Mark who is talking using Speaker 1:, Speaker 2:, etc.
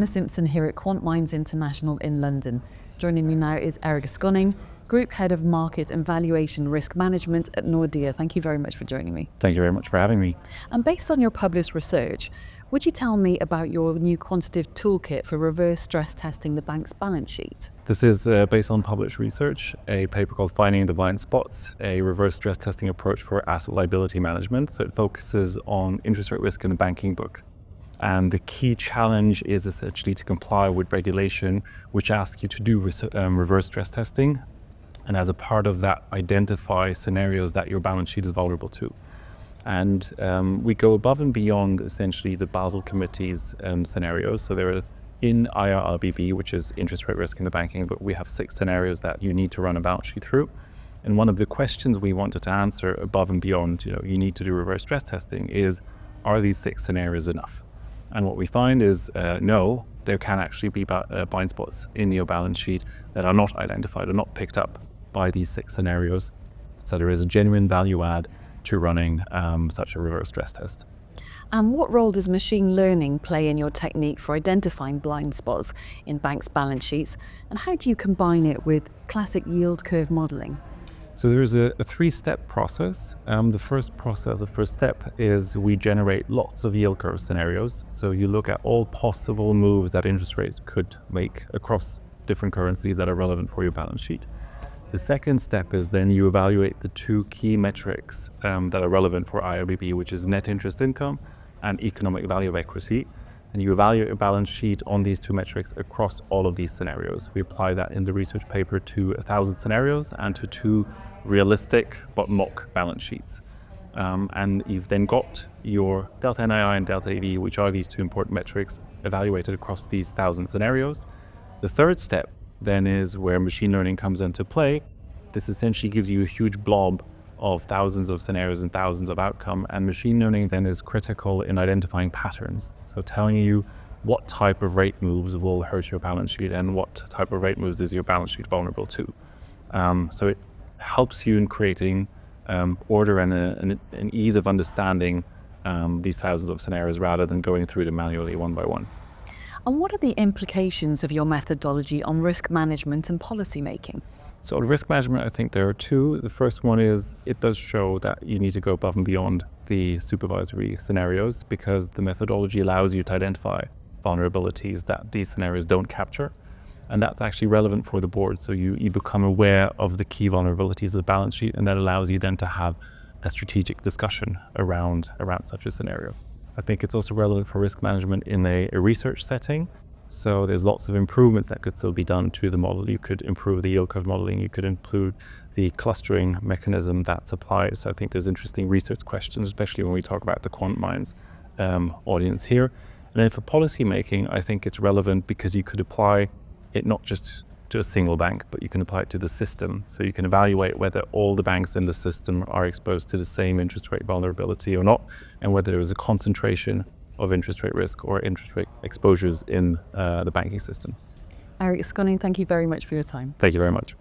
Speaker 1: Simpson here at Quant Minds International in London. Joining me now is Eric Schaanning, Group Head of Market and Valuation Risk Management at Nordea. Thank you very much for joining me.
Speaker 2: Thank you very much for having me.
Speaker 1: And based on your published research, would you tell me about your new quantitative toolkit for reverse stress testing the bank's balance sheet?
Speaker 2: This is based on published research, a paper called Finding the Blind Spots, a reverse stress testing approach for asset liability management. So it focuses on interest rate risk in the banking book. And the key challenge is essentially to comply with regulation, which asks you to do reverse stress testing. And as a part of that, identify scenarios that your balance sheet is vulnerable to. And we go above and beyond essentially the Basel Committee's scenarios. So there are in IRRBB, which is interest rate risk in the banking, but we have 6 scenarios that you need to run a balance sheet through. And one of the questions we wanted to answer above and beyond, you need to do reverse stress testing is, are these 6 scenarios enough? And what we find is no, there can actually be blind spots in your balance sheet that are not identified or not picked up by these 6 scenarios. So there is a genuine value add to running such a reverse stress test.
Speaker 1: And what role does machine learning play in your technique for identifying blind spots in banks' balance sheets? And how do you combine it with classic yield curve modelling?
Speaker 2: So there's a 3-step process. The first step is we generate lots of yield curve scenarios. So you look at all possible moves that interest rates could make across different currencies that are relevant for your balance sheet. The second step is then you evaluate the 2 key metrics that are relevant for IRBB, which is net interest income and economic value of equity. And you evaluate your balance sheet on these 2 metrics across all of these scenarios. We apply that in the research paper to 1,000 scenarios and to 2 realistic but mock balance sheets. And you've then got your delta NII and delta EV, which are these 2 important metrics, evaluated across these 1,000 scenarios. The third step then is where machine learning comes into play. This essentially gives you a huge blob of thousands of scenarios and thousands of outcomes, and machine learning then is critical in identifying patterns. So telling you what type of rate moves will hurt your balance sheet and what type of rate moves is your balance sheet vulnerable to. So it helps you in creating order and an ease of understanding these thousands of scenarios rather than going through them manually one by one.
Speaker 1: And what are the implications of your methodology on risk management and policy making?
Speaker 2: So on risk management, I think there are 2. The first one is it does show that you need to go above and beyond the supervisory scenarios because the methodology allows you to identify vulnerabilities that these scenarios don't capture. And that's actually relevant for the board. So you become aware of the key vulnerabilities of the balance sheet, and that allows you then to have a strategic discussion around such a scenario. I think it's also relevant for risk management in a research setting. So there's lots of improvements that could still be done to the model. You could improve the yield curve modeling. You could include the clustering mechanism that's applied. So I think there's interesting research questions, especially when we talk about the quant minds audience here. And then for policy making, I think it's relevant because you could apply it not just to a single bank, but you can apply it to the system. So you can evaluate whether all the banks in the system are exposed to the same interest rate vulnerability or not, and whether there is a concentration of interest rate risk or interest rate exposures in the banking system.
Speaker 1: Eric Schaanning, thank you very much for your time.
Speaker 2: Thank you very much.